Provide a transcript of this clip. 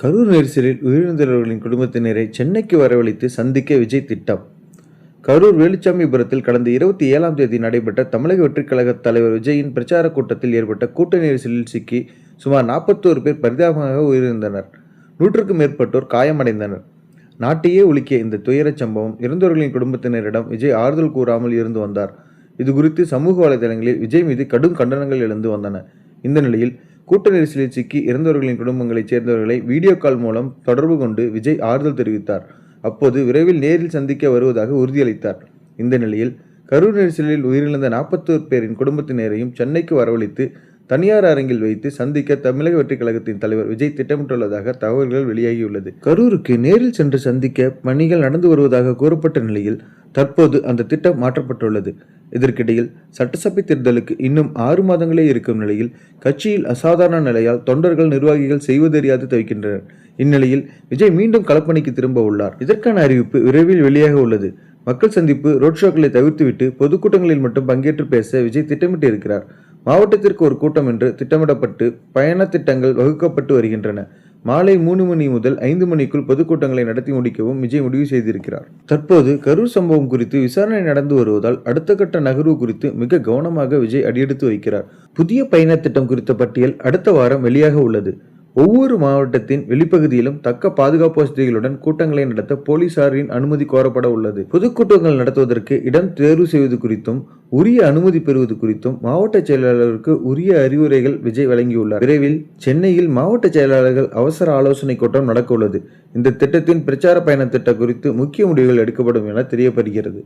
கரூர் நெரிசலில் உயிரிழந்தவர்களின் குடும்பத்தினரை சென்னைக்கு வரவழைத்து சந்திக்க விஜய் திட்டம். கரூர் வேலுச்சாமிபுரத்தில் கடந்த 27ஆம் தேதி நடைபெற்ற தமிழக வெற்றிக் கழக தலைவர் விஜயின் பிரச்சார கூட்டத்தில் ஏற்பட்ட கூட்ட நெரிசலில் சிக்கி சுமார் 41 பேர் பரிதாபமாக உயிரிழந்தனர். 100க்கும் மேற்பட்டோர் காயமடைந்தனர். நாட்டையே உலுக்கிய இந்த துயரச் சம்பவம் இறந்தவர்களின் குடும்பத்தினரிடம் விஜய் ஆறுதல் கூறாமல் இருந்து வந்தார். இதுகுறித்து சமூக வலைதளங்களில் விஜய் மீது கடும் கண்டனங்கள் எழுந்து வந்தன. இந்த நிலையில் கூட்ட நெரிசலில் சிக்கி இறந்தவர்களின் குடும்பங்களைச் சேர்ந்தவர்களை வீடியோ கால் மூலம் தொடர்பு கொண்டு விஜய் ஆறுதல் தெரிவித்தார். அப்போது விரைவில் நேரில் சந்திக்க வருவதாக உறுதியளித்தார். இந்த நிலையில் கரூர் நெரிசலில் உயிரிழந்த 41 பேரின் குடும்பத்தினரையும் சென்னைக்கு வரவழைத்து தனியார் அரங்கில் வைத்து சந்திக்க தமிழக வெற்றிக் கழகத்தின் தலைவர் விஜய் திட்டமிட்டுள்ளதாக தகவல்கள் வெளியாகியுள்ளது. கரூருக்கு நேரில் சென்று சந்திக்க பணிகள் நடந்து வருவதாக கூறப்பட்ட நிலையில் தற்போது அந்த திட்டம் மாற்றப்பட்டுள்ளது. இதற்கிடையில் சட்டசபை தேர்தலுக்கு இன்னும் 6 மாதங்களே இருக்கும் நிலையில் கட்சியில் அசாதாரண நிலையால் தொண்டர்கள் நிர்வாகிகள் செய்வதறியாது தவிக்கின்றனர். இந்நிலையில் விஜய் மீண்டும் களப்பணிக்கு திரும்ப உள்ளார். இதற்கான அறிவிப்பு விரைவில் வெளியாக உள்ளது. மக்கள் சந்திப்பு, ரோட் ஷோக்களை தவிர்த்துவிட்டு பொதுக்கூட்டங்களில் மட்டும் பங்கேற்று பேச விஜய் திட்டமிட்டு இருக்கிறார். மாவட்டத்திற்கு ஒரு கூட்டம் என்று திட்டமிடப்பட்டு பயண திட்டங்கள் வகுக்கப்பட்டு வருகின்றன. மாலை 3 மணி முதல் 5 மணிக்குள் பொதுக்கூட்டங்களை நடத்தி முடிக்கவும் விஜய் முடிவு செய்திருக்கிறார். தற்போது கரூர் சம்பவம் குறித்து விசாரணை நடந்து வருவதால் அடுத்த கட்ட நகர்வு குறித்து மிக கவனமாக விஜய் அடியெடுத்து வைக்கிறார். புதிய பயண திட்டம் குறித்த பட்டியல் அடுத்த வாரம் வெளியாக உள்ளது. ஒவ்வொரு மாவட்டத்தின் வெளிப்பகுதியிலும் தக்க பாதுகாப்பு வசதிகளுடன் கூட்டங்களை நடத்த போலீசாரின் அனுமதி கோரப்பட உள்ளது. பொதுக்கூட்டங்கள் நடத்துவதற்கு இடம் தேர்வு செய்வது குறித்தும் உரிய அனுமதி பெறுவது குறித்தும் மாவட்ட செயலாளருக்கு உரிய அறிவுரைகள் விஜய் வழங்கியுள்ளார். விரைவில் சென்னையில் மாவட்ட செயலாளர்கள் அவசர ஆலோசனை கூட்டம் நடக்க உள்ளது. இந்த திட்டத்தின் பிரச்சார பயண திட்டம் குறித்து முக்கிய முடிவுகள் எடுக்கப்படும் என தெரியப்படுகிறது.